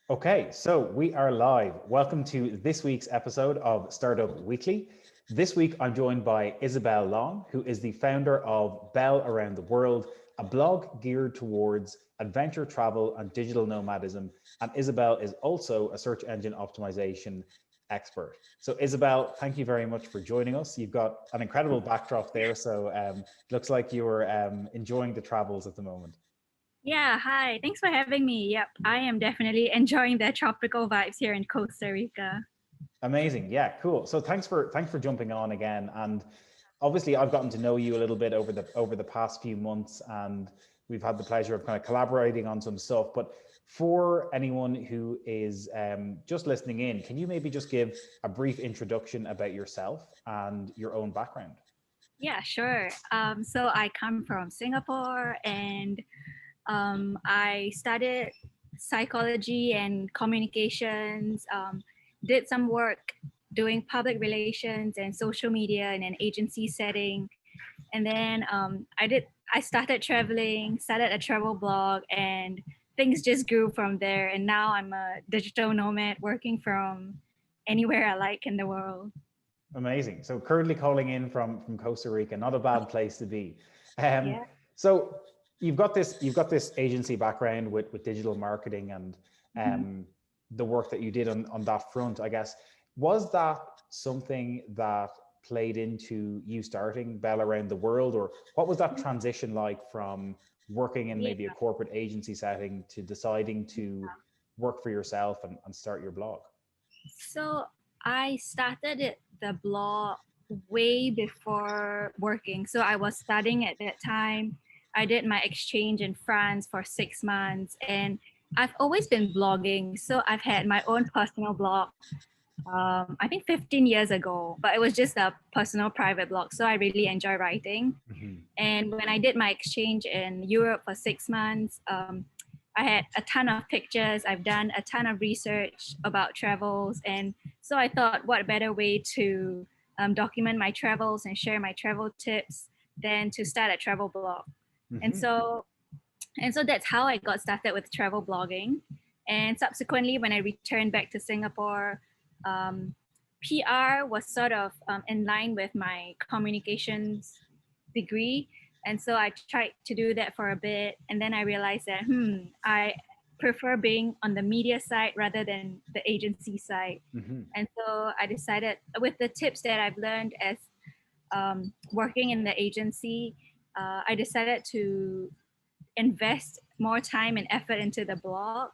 Okay, so we are live. Welcome to this week's episode of Startup Weekly. This week, I'm joined by Isabel Leong, who is the founder of Bel Around the World, a blog geared towards adventure travel and digital nomadism. And Isabel is also a search engine optimization expert. So Isabel, thank you very much for joining us. You've got an incredible backdrop there. So looks like you're enjoying the travels at the moment. Yeah, hi. Thanks for having me. Yep, I am definitely enjoying the tropical vibes here in Costa Rica. Amazing. Yeah, cool. So thanks for jumping on again. And obviously I've gotten to know you a little bit over the past few months, and we've had the pleasure of kind of collaborating on some stuff. But for anyone who is just listening in, can you maybe just give a brief introduction about yourself and your own background? Yeah, sure. So I come from Singapore and I studied psychology and communications, did some work doing public relations and social media in an agency setting. And then I started traveling, started a travel blog, and things just grew from there. And now I'm a digital nomad working from anywhere I like in the world. Amazing. So currently calling in from Costa Rica, not a bad place to be. Um, Yeah. so you've got this agency background with digital marketing and Mhm. the work that you did on that front, I guess. Was that something that played into you starting Bell Around the World, or what was that transition like from working in Yeah. maybe a corporate agency setting to deciding to work for yourself and start your blog? So I started the blog way before working. So I was studying at that time. I did my exchange in France for 6 months, and I've always been blogging. So I've had my own personal blog. I think 15 years ago, but it was just a personal private blog. So I really enjoy writing. Mhm. And when I did my exchange in Europe for 6 months, I had a ton of pictures. I've done a ton of research about travels. And so I thought, what better way to document my travels and share my travel tips than to start a travel blog? And Mhm. so, and so that's how I got started with travel blogging. And subsequently, when I returned back to Singapore, um, PR was sort of in line with my communications degree. And so I tried to do that for a bit. And then I realized that, I prefer being on the media side rather than the agency side. Mhm. And so I decided, with the tips that I've learned as working in the agency, I decided to invest more time and effort into the blog.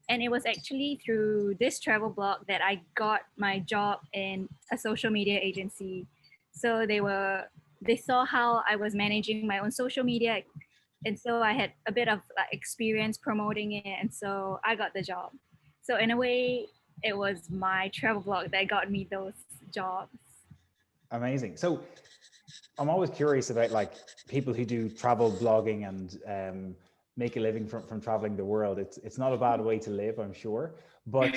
And it was actually through this travel blog that I got my job in a social media agency. So they saw how I was managing my own social media, and so I had a bit of like, experience promoting it, and so I got the job. So in a way, it was my travel blog that got me those jobs. Amazing. So I'm always curious about like people who do travel blogging and make a living from traveling the world. It's not a bad way to live, I'm sure. But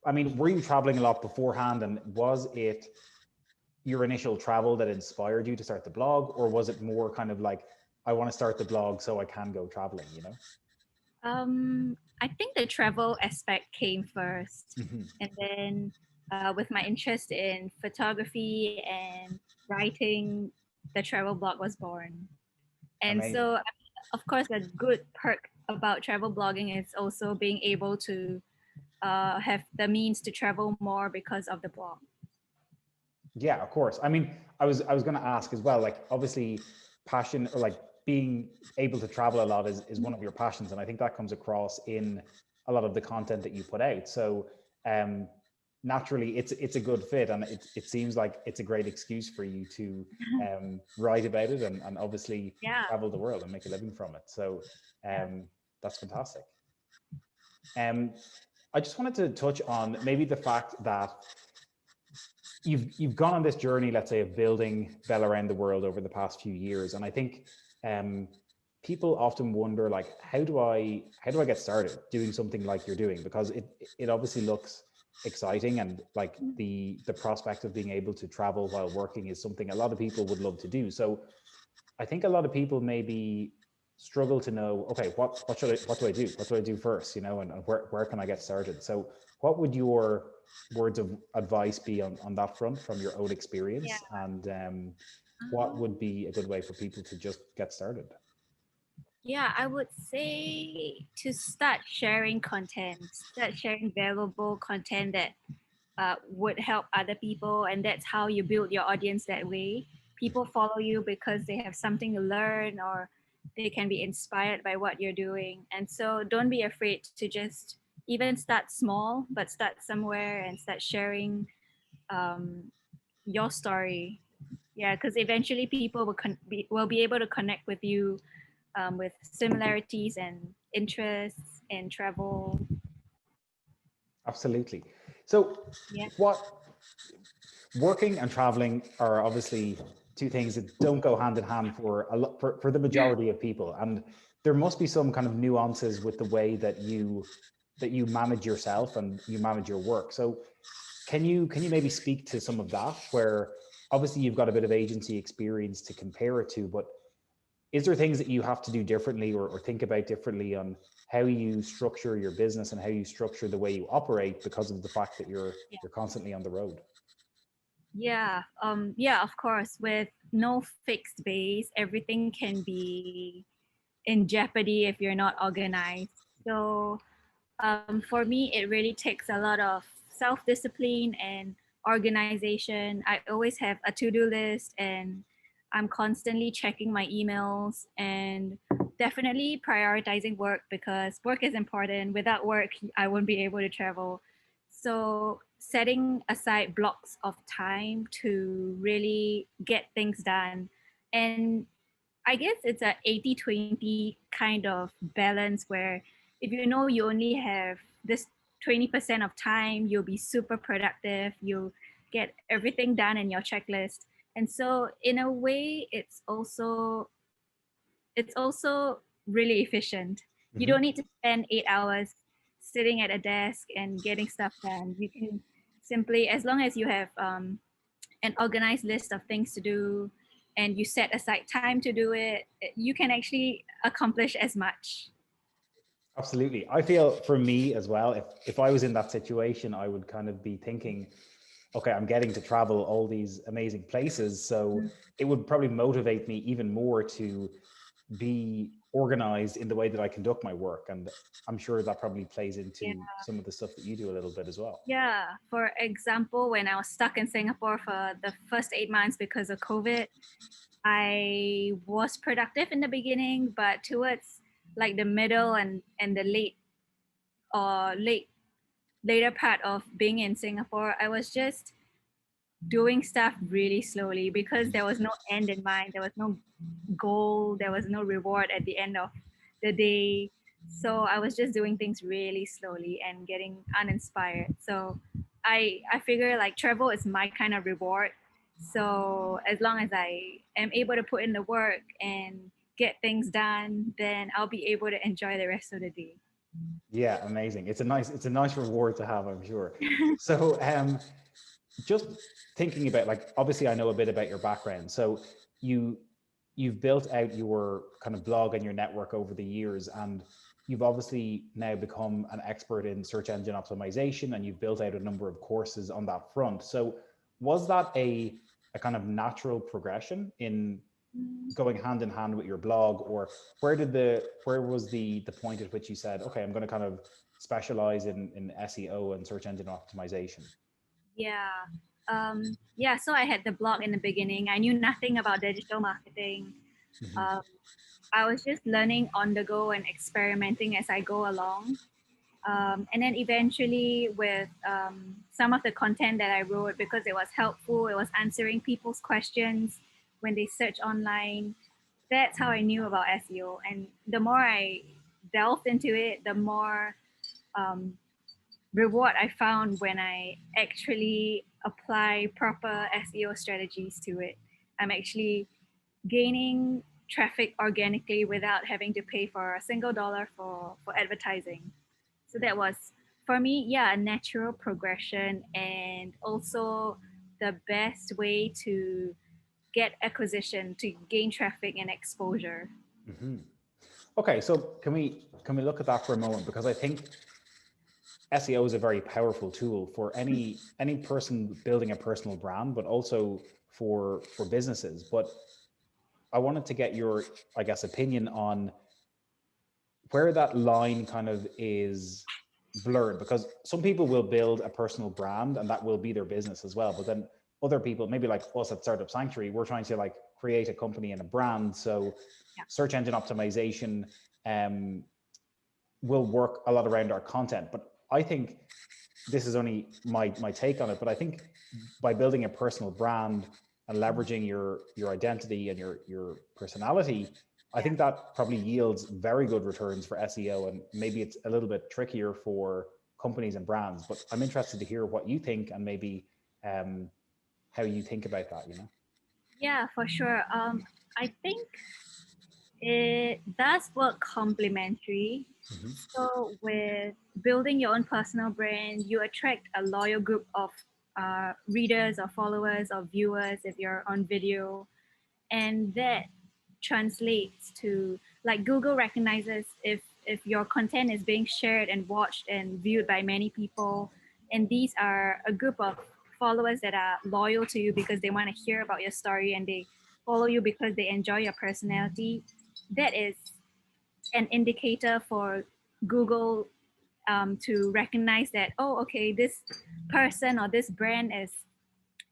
I mean, were you traveling a lot beforehand, and was it your initial travel that inspired you to start the blog, or was it more kind of like, I want to start the blog so I can go traveling, you know? I think the travel aspect came first, Hmm. and then with my interest in photography and writing, the travel blog was born. And Amazing. so, of course, a good perk about travel blogging is also being able to have the means to travel more because of the blog. Yeah, of course. I mean, I was going to ask as well, like obviously passion or like being able to travel a lot is one of your passions. And I think that comes across in a lot of the content that you put out. So um, naturally it's a good fit, and it seems like it's a great excuse for you to write about it and obviously Yeah. travel the world and make a living from it. So um, that's fantastic. Um, I just wanted to touch on maybe the fact that you've gone on this journey, let's say, of building Bell Around the World over the past few years, and I think um, people often wonder, like, how do I get started doing something like you're doing? Because it obviously looks exciting, and like the prospect of being able to travel while working is something a lot of people would love to do. So I think a lot of people maybe struggle to know, okay, what should I, what do I do? What do I do first? You know, and where can I get started? So what would your words of advice be on that front from your own Yeah. experience? And what would be a good way for people to just get started? Yeah, I would say to start sharing content, start sharing valuable content that would help other people, and that's how you build your audience that way. People follow you because they have something to learn, or they can be inspired by what you're doing. And so don't be afraid to just even start small, but start somewhere and start sharing um, your story. Yeah, because eventually people will be able to connect with you with similarities and interests in travel. Absolutely. So Yeah. what working and traveling are obviously two things that don't go hand in hand for a lot for the majority of people. And there must be some kind of nuances with the way that you manage yourself and you manage your work. So can you maybe speak to some of that, where obviously you've got a bit of agency experience to compare it to, but is there things that you have to do differently or think about differently on how you structure your business and how you structure the way you operate because of the fact that you're constantly on the road? Yeah, of course. With no fixed base, everything can be in jeopardy if you're not organized. So, for me, it really takes a lot of self discipline and organization. I always have a to do list, and I'm constantly checking my emails and definitely prioritizing work because work is important. Without work, I won't be able to travel. So, setting aside blocks of time to really get things done. And I guess it's a 80-20 kind of balance where if you know you only have this 20% of time, you'll be super productive, you'll get everything done in your checklist. And so in a way it's also really efficient. You don't Hmm. need to spend 8 hours sitting at a desk and getting stuff done. You can simply, as long as you have an organized list of things to do and you set aside time to do it, you can actually accomplish as much. Absolutely. I feel for me as well, if I was in that situation, I would kind of be thinking, okay, I'm getting to travel all these amazing places. So it would probably motivate me even more to be organized in the way that I conduct my work. And I'm sure that probably plays Yeah. into some of the stuff that you do a little bit as well. Yeah. For example, when I was stuck in Singapore for the first 8 months because of COVID, I was productive in the beginning, but towards like the middle and the late later part of being in Singapore, I was just doing stuff really slowly because there was no end in mind. There was no goal. There was no reward at the end of the day. So I was just doing things really slowly and getting uninspired. So I figure like travel is my kind of reward. So as long as I am able to put in the work and get things done, then I'll be able to enjoy the rest of the day. Yeah, amazing. It's a nice reward to have, I'm sure. So just thinking about, like, obviously I know a bit about your background. So you you've built out your kind of blog and your network over the years, and you've obviously now become an expert in search engine optimization, and you've built out a number of courses on that front. So was that a kind of natural progression in going hand in hand with your blog, or where was the point at which you said, okay, I'm going to kind of specialize in SEO and search engine optimization? Yeah. So I had the blog in the beginning. I knew nothing about digital marketing. Mhm. Um, I was just learning on the go and experimenting as I go along. And then eventually, with some of the content that I wrote, because it was helpful, it was answering people's questions when they search online. That's how I knew about SEO. And the more I delved into it, the more um, reward I found when I actually apply proper SEO strategies to it. I'm actually gaining traffic organically without having to pay for a single dollar for advertising. So that was for me, yeah, a natural progression and also the best way to get acquisition, to gain traffic and exposure. Hmm. Okay, so can we look at that for a moment? Because I think SEO is a very powerful tool for any person building a personal brand, but also for businesses. But I wanted to get your, I guess, opinion on where that line kind of is blurred, because some people will build a personal brand and that will be their business as well. But then other people, maybe like us at Startup Sanctuary, we're trying to like create a company and a brand. So Yeah. search engine optimization will work a lot around our content. But I think this is only my take on it, but I think by building a personal brand and leveraging your identity and your personality, I think that probably yields very good returns for SEO, and maybe it's a little bit trickier for companies and brands. But I'm interested to hear what you think and maybe how you think about that. You know? Yeah, for sure. I think it does work complementary. Mm-hmm. So with building your own personal brand, you attract a loyal group of readers or followers or viewers if you're on video, and that translates to, like, Google recognizes if your content is being shared and watched and viewed by many people, and these are a group of followers that are loyal to you because they want to hear about your story and they follow you because they enjoy your personality. That is an indicator for Google to recognize that, oh, okay, this person or this brand is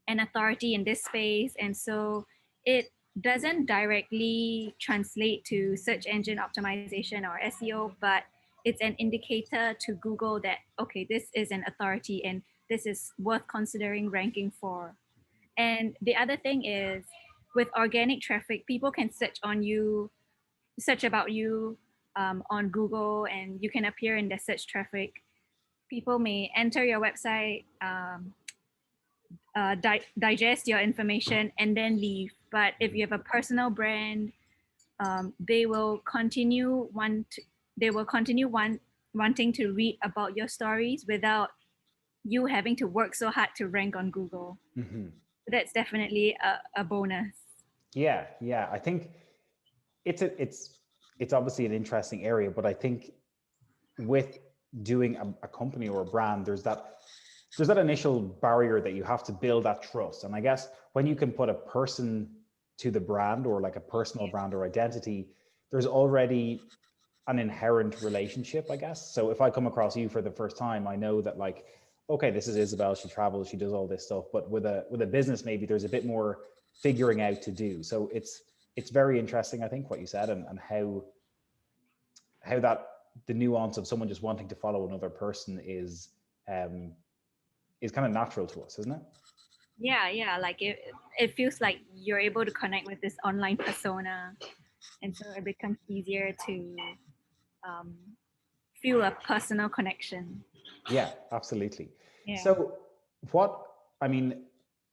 an authority in this space. And so it doesn't directly translate to search engine optimization or SEO, but it's an indicator to Google that, okay, this is an authority and this is worth considering ranking for. And the other thing is, with organic traffic, people can search about you on Google, and you can appear in the search traffic. People may enter your website, digest your information, and then leave. But if you have a personal brand, they will continue wanting to read about your stories without you having to work so hard to rank on Google. Mm-hmm. That's definitely a bonus. Yeah, yeah. I think it's obviously an interesting area, but I think with doing a company or a brand, there's that initial barrier that you have to build that trust. And I guess when you can put a person to the brand, or like a personal brand or identity, there's already an inherent relationship, I guess. So if I come across you for the first time, I know that, like, okay, this is Isabel, she travels, she does all this stuff. But with a business, maybe there's a bit more figuring out to do. So it's very interesting, I think, what you said, and how that the nuance of someone just wanting to follow another person um is kind of natural to us, isn't it? Yeah, like it feels like you're able to connect with this online persona, and so it becomes easier to um, feel a personal connection. Yeah, absolutely. Yeah. So what, I mean,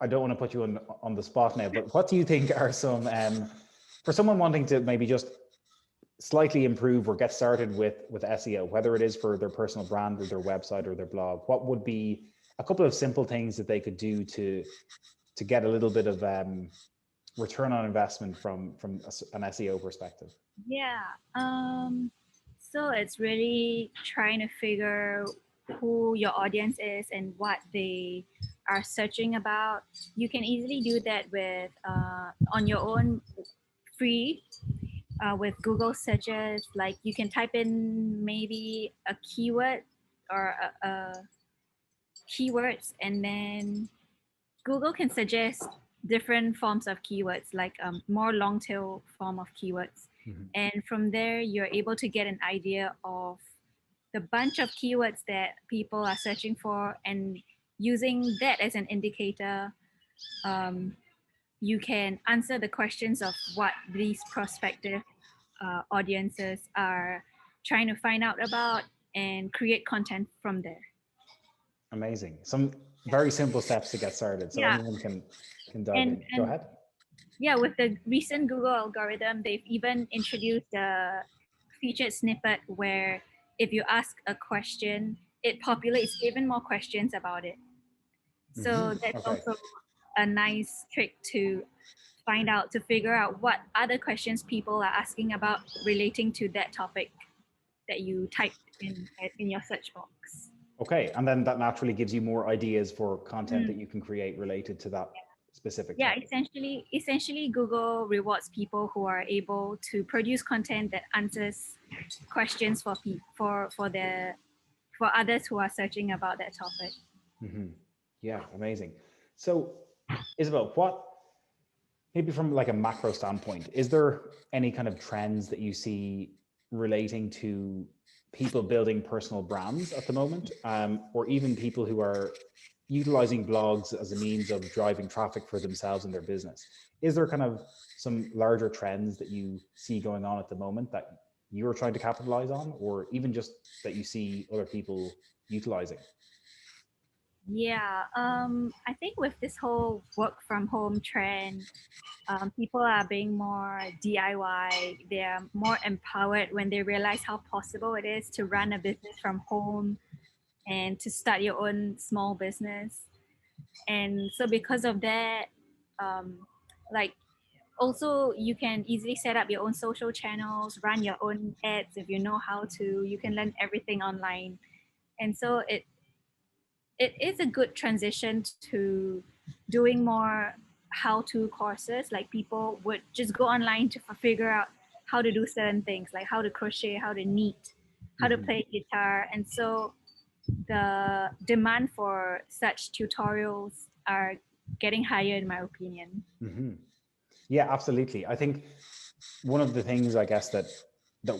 I don't want to put you on the spot now, but what do you think are some for someone wanting to maybe just slightly improve or get started with SEO, whether it is for their personal brand or their website or their blog, what would be a couple of simple things that they could do to get a little bit of return on investment from an SEO perspective? Yeah. So it's really trying to figure who your audience is and what they are searching about. You can easily do that with on your own, free, with Google searches. Like, you can type in maybe a keyword or keywords, and then Google can suggest different forms of keywords, like more long tail form of keywords. Mm-hmm. And from there, you're able to get an idea of the bunch of keywords that people are searching for. And using that as an indicator, um, you can answer the questions of what these prospective audiences are trying to find out about, and create content from there. Amazing. Some very simple steps to get started, so Yeah. anyone can dive and in. Go and ahead. yeah, with the recent Google algorithm, they've even introduced a featured snippet where if you ask a question, it populates even more questions about it. So Mm-hmm. that's Okay. also a nice trick to to figure out what other questions people are asking about relating to that topic that you typed in your search box. Okay, and then that naturally gives you more ideas for content that Mm. you can create related to that specific Yeah, topic. essentially Google rewards people who are able to produce content that answers questions for others who are searching about that topic. Yeah, amazing. So, Isabel, what maybe from like a macro standpoint, is there any kind of trends that you see relating to people building personal brands at the moment, or even people who are utilizing blogs as a means of driving traffic for themselves and their business? Is there kind of some larger trends that you see going on at the moment that you're trying to capitalize on, or even just that you see other people utilizing? Yeah, I think with this whole work from home trend, people are being more DIY. They are more empowered when they realize how possible it is to run a business from home and to start your own small business. And so, because of that, um, like also you can easily set up your own social channels, run your own ads if you know how to. You can learn everything online, and so it is a good transition to doing more how-to courses. Like people would just go online to figure out how to do certain things, like how to crochet, how to knit, how to Mm-hmm. play guitar. And so the demand for such tutorials are getting higher in my opinion. Mm-hmm. Yeah, absolutely. I think one of the things I guess that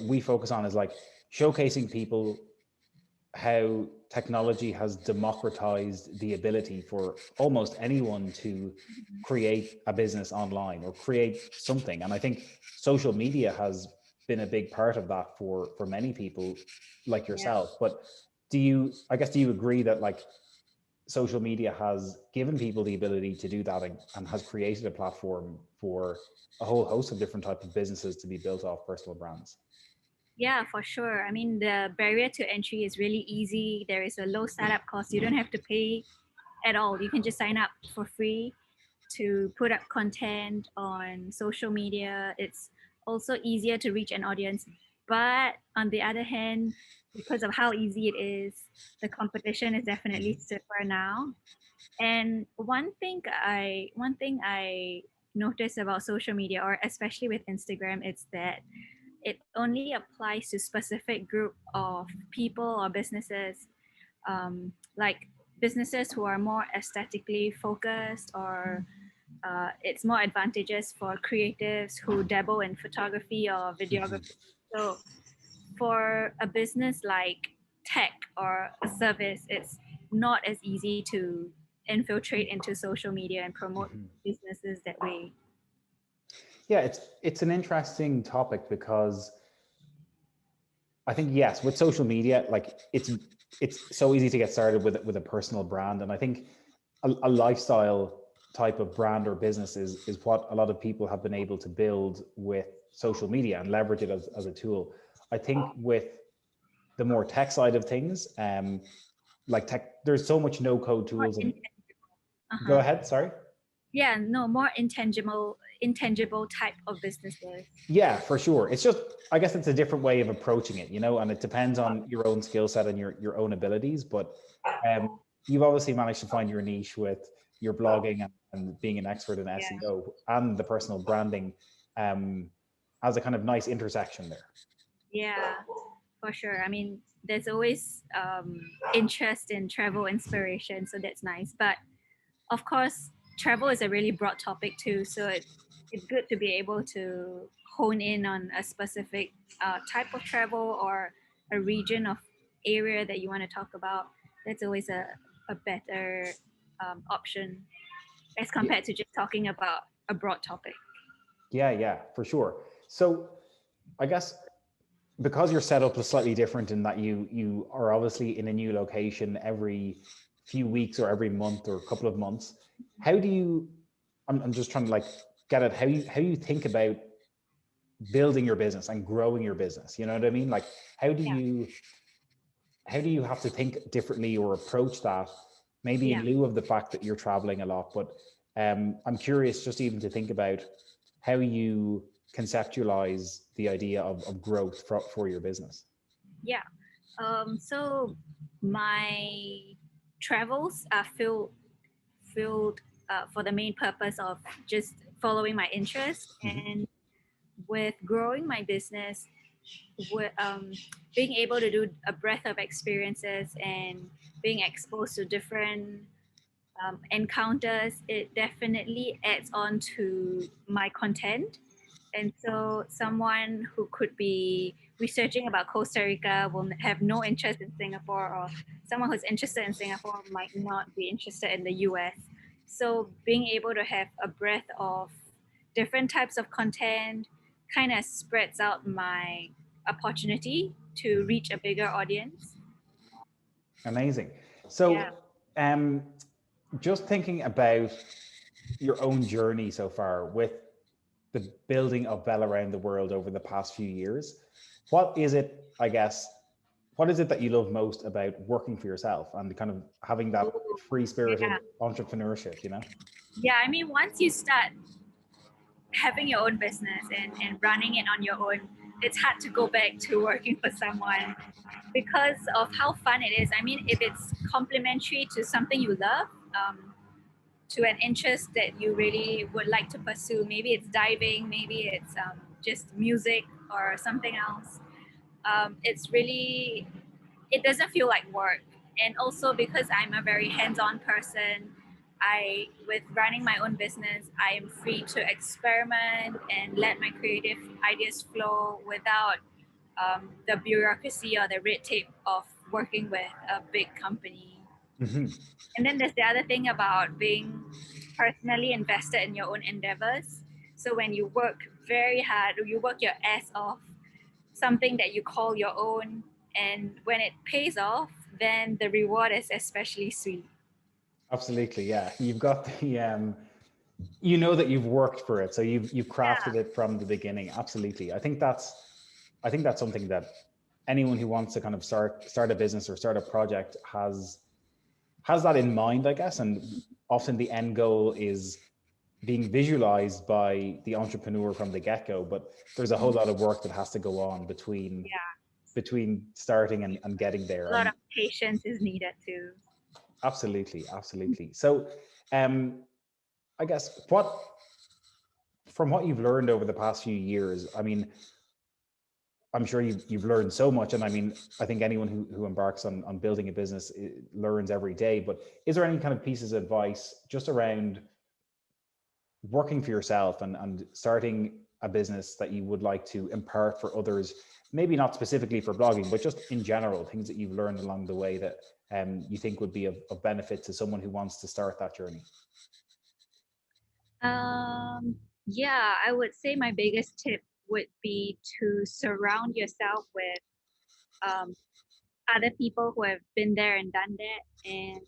we focus on is like showcasing people how technology has democratized the ability for almost anyone to create a business online or create something. And I think social media has been a big part of that for many people like Yeah. yourself. But do you agree that like social media has given people the ability to do that and has created a platform for a whole host of different types of businesses to be built off personal brands? Yeah, for sure. I mean, the barrier to entry is really easy. There is a low startup cost. You don't have to pay at all. You can just sign up for free to put up content on social media. It's also easier to reach an audience. But on the other hand, because of how easy it is, the competition is definitely stiffer now. And one thing I notice about social media, or especially with Instagram, is that it only applies to specific group of people or businesses, like businesses who are more aesthetically focused, or it's more advantageous for creatives who dabble in photography or videography. So for a business like tech or a service, it's not as easy to infiltrate into social media and promote businesses that way. Yeah, it's an interesting topic because I think yes, with social media, like it's so easy to get started with a personal brand, and I think a lifestyle type of brand or business is what a lot of people have been able to build with social media and leverage it as a tool. I think with the more tech side of things, like tech, there's so much no code More tools and go uh-huh. ahead, sorry. Yeah, no, more intangible type of businesses. Yeah, for sure. It's just, I guess it's a different way of approaching it, and it depends on your own skill set and your own abilities. But you've obviously managed to find your niche with your blogging and being an expert in Yeah. SEO and the personal branding um, as a kind of nice intersection there. Yeah, for sure. I mean, there's always interest in travel inspiration, so that's nice. But of course, travel is a really broad topic too. So it's good to be able to hone in on a specific type of travel or a region of area that you want to talk about. That's always a better option as Yeah, compared to just talking about a broad topic. yeah, for sure. So I guess because your setup is slightly different in that you are obviously in a new location every few weeks or every month or a couple of months, how do you I'm just trying to like get at how you think about building your business and growing your business, you know what I mean? Like how do Yeah, you how do you have to think differently or approach that, maybe in yeah. lieu of the fact that you're traveling a lot, but I'm curious just even to think about how you conceptualize the idea of growth for your business. Yeah. So my travels are filled for the main purpose of just following my interest, Mhm. and with growing my business, with being able to do a breadth of experiences and being exposed to different encounters, it definitely adds on to my content. And so, someone who could be researching about Costa Rica will have no interest in Singapore, or someone who's interested in Singapore might not be interested in the US. So, being able to have a breadth of different types of content kind of spreads out my opportunity to reach a bigger audience. Amazing. Yeah. So, um, just thinking about your own journey so far with the building of Bel Around the World over the past few years, what is it, I guess, what is it that you love most about working for yourself and kind of having that Ooh, free yeah. spirited entrepreneurship, you know? Yeah. I mean, once you start having your own business and running it on your own, it's hard to go back to working for someone because of how fun it is. I mean, if it's complementary to something you love, to an interest that you really would like to pursue, maybe it's diving, maybe it's just music or something else. It's really, it doesn't feel like work. And also because I'm a very hands-on person, I with running my own business, I am free to experiment and let my creative ideas flow without the bureaucracy or the red tape of working with a big company. Hmm. And then there's the other thing about being personally invested in your own endeavors. So when you work very hard, or you work your ass off, something that you call your own, and when it pays off, then the reward is especially sweet. Absolutely, yeah. You've got the you know that you've worked for it, so you've Yeah. crafted it from the beginning. Absolutely. I think that's something that anyone who wants to kind of start a business or start a project has that in mind, I guess. And often the end goal is being visualized by the entrepreneur from the get-go, but there's a whole lot of work that has to go on Yeah. between starting and getting there. A lot And of patience is needed too. absolutely, absolutely. So I guess what from what you've learned over the past few years, I mean, I'm sure you've learned so much, and I mean, I think anyone who embarks on building a business learns every day. But is there any kind of pieces of advice just around working for yourself and starting a business that you would like to impart for others? Maybe not specifically for blogging, but just in general, things that you've learned along the way that you think would be of benefit to someone who wants to start that journey. Um, yeah, I would say my biggest tip would be to surround yourself with um, other people who have been there and done that, and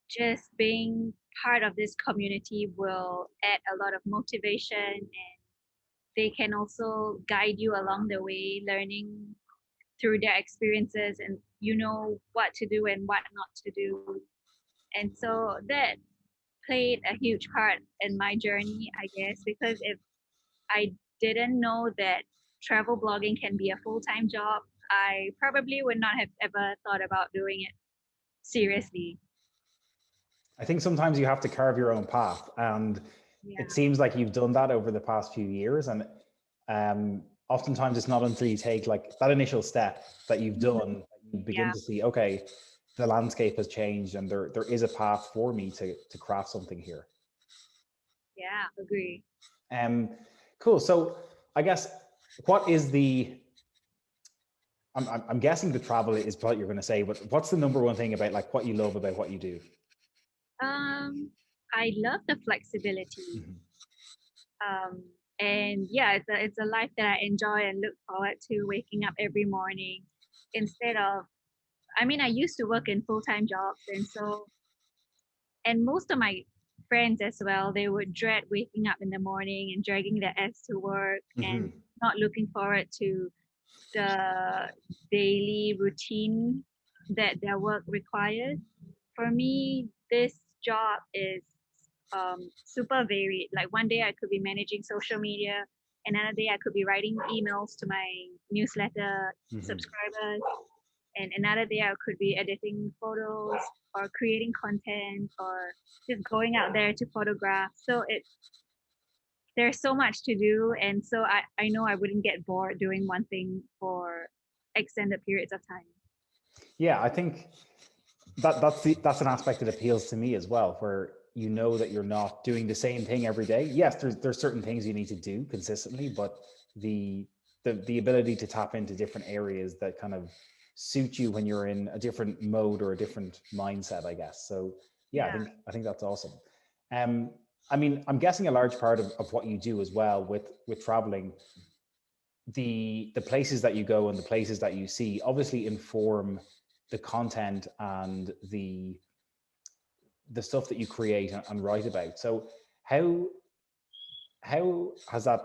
just being part of this community will add a lot of motivation, and they can also guide you along the way, learning through their experiences, and you know what to do and what not to do. And so that played a huge part in my journey, I guess, because if I didn't know that travel blogging can be a full-time job, I probably would not have ever thought about doing it seriously. I think sometimes you have to carve your own path, and it Yeah. seems like you've done that over the past few years. And oftentimes, it's not until you take like that initial step that you've done that you begin Yeah. to see, okay, the landscape has changed, and there is a path for me to craft something here. Yeah. Agree. Um, cool. So, I guess what is the I'm guessing the travel is what you're going to say, but what's the number one thing about like what you love about what you do? Um, I love the flexibility. Mhm. Um, and yeah, it's a life that I enjoy and look forward to waking up every morning instead of, I mean, I used to work in full-time jobs, and so, and most of my friends as well, they would dread waking up in the morning and dragging their ass to work and Mhm. not looking forward to the daily routine that their work requires. For me, this job is super varied. Like one day I could be managing social media, another day I could be writing emails to my newsletter Hmm. subscribers, and another day I could be editing photos or creating content or just going out there to photograph. So there's so much to do, and so I know I wouldn't get bored doing one thing for extended periods of time. Yeah, I think that's an aspect that appeals to me as well, where you know that you're not doing the same thing every day. Yes, there's certain things you need to do consistently, but the the ability to tap into different areas that kind of suit you when you're in a different mode or a different mindset, I guess. So yeah, Yeah. I think that's awesome. Um, I mean, I'm guessing a large part of what you do as well with traveling, the places that you go and the places that you see obviously inform the content and the stuff that you create and write about. So how how has that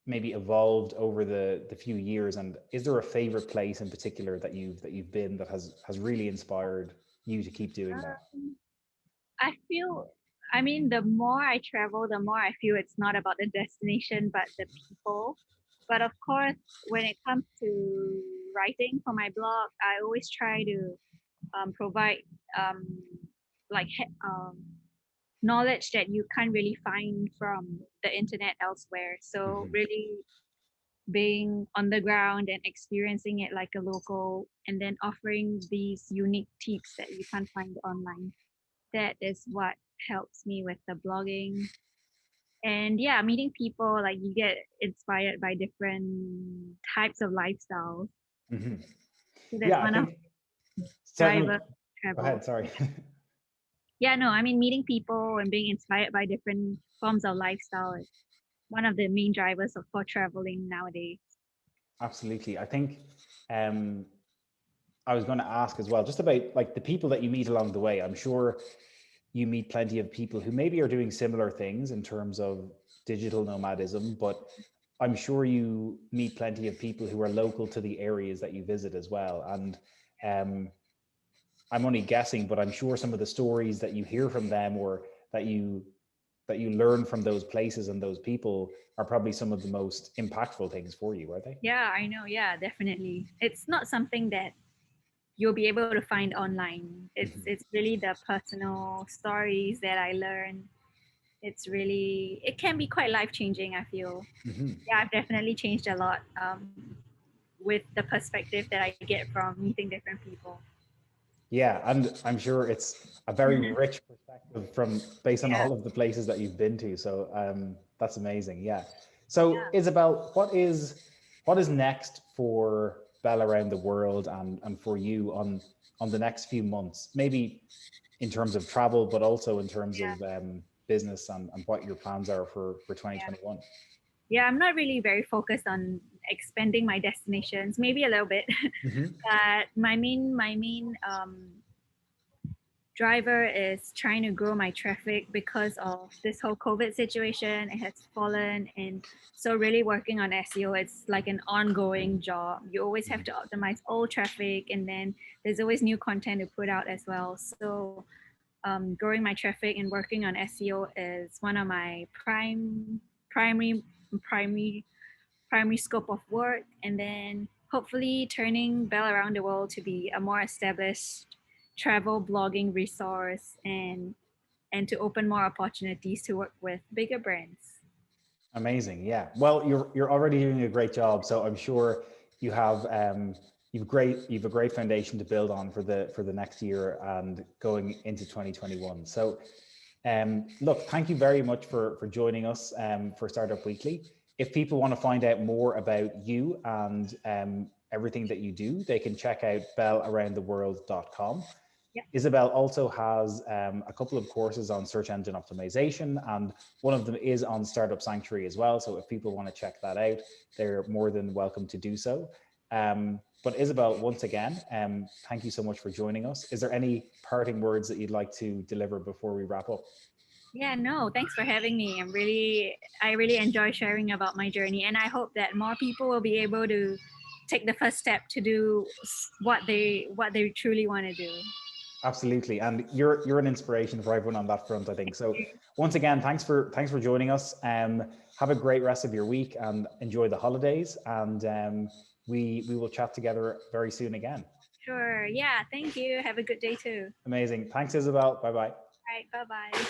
maybe evolved over the few years, and is there a favorite place in particular that you've been that has really inspired you to keep doing that? Um, I feel, I mean, the more I travel, the more I feel it's not about the destination, but the people. But of course, when it comes to writing for my blog, I always try to provide um, like knowledge that you can't really find from the internet elsewhere. So Hmm. really being on the ground and experiencing it like a local, and then offering these unique tips that you can't find online. That is what helps me with the blogging. And yeah, meeting people, like you get inspired by different types of lifestyles. Hmm. So that's Yeah, I one of think certainly. driver Go travel. ahead. Sorry. Yeah, no, I mean meeting people and being inspired by different forms of lifestyle is one of the main drivers of for traveling nowadays. Absolutely. I think um, I was going to ask as well, just about like the people that you meet along the way. I'm sure you meet plenty of people who maybe are doing similar things in terms of digital nomadism, but I'm sure you meet plenty of people who are local to the areas that you visit as well. And um, I'm only guessing, but I'm sure some of the stories that you hear from them or that you learn from those places and those people are probably some of the most impactful things for you, are they? Yeah, I know. Yeah, definitely. It's not something that you'll be able to find online. It's Hmm. really the personal stories that I learn. It's really, it can be quite life changing, I feel. Hmm. Yeah, I've definitely changed a lot with the perspective that I get from meeting different people. Yeah, and I'm sure it's a very rich perspective from based on Yeah. all of the places that you've been to. So that's amazing. Yeah. So Isabel, what is next for Bell Around the World and for you on the next few months? Maybe in terms of travel, but also in terms Yeah. of business and what your plans are for Yeah. 2021. Yeah, I'm not really very focused on expanding my destinations, maybe a little bit, Hmm. but my main driver is trying to grow my traffic because of this whole COVID situation. It has fallen, and so really working on SEO, it's like an ongoing job. You always have to optimize all traffic, and then there's always new content to put out as well. So growing my traffic and working on SEO is one of my primary primary primary scope of work, and then hopefully turning Bell Around the World to be a more established travel blogging resource, and to open more opportunities to work with bigger brands. Amazing. Yeah. Well, you're already doing a great job. So I'm sure you have you've a great foundation to build on for the next year and going into 2021. So look, thank you very much for joining us for Startup Weekly. If people want to find out more about you and everything that you do, they can check out bellaroundtheworld.com. Yeah. Isabel also has a couple of courses on search engine optimization, and one of them is on Startup Sanctuary as well. So if people want to check that out, they're more than welcome to do so. But Isabel, once again, thank you so much for joining us. Is there any parting words that you'd like to deliver before we wrap up? Yeah, no, thanks for having me. I really enjoy sharing about my journey, and I hope that more people will be able to take the first step to do what they truly want to do. Absolutely, and you're an inspiration for everyone on that front, I think. So once again, thanks for joining us. Have a great rest of your week and enjoy the holidays. And we will chat together very soon again. Sure. Yeah. Thank you. Have a good day too. Amazing. Thanks, Isabel. Bye bye. All right. Bye bye.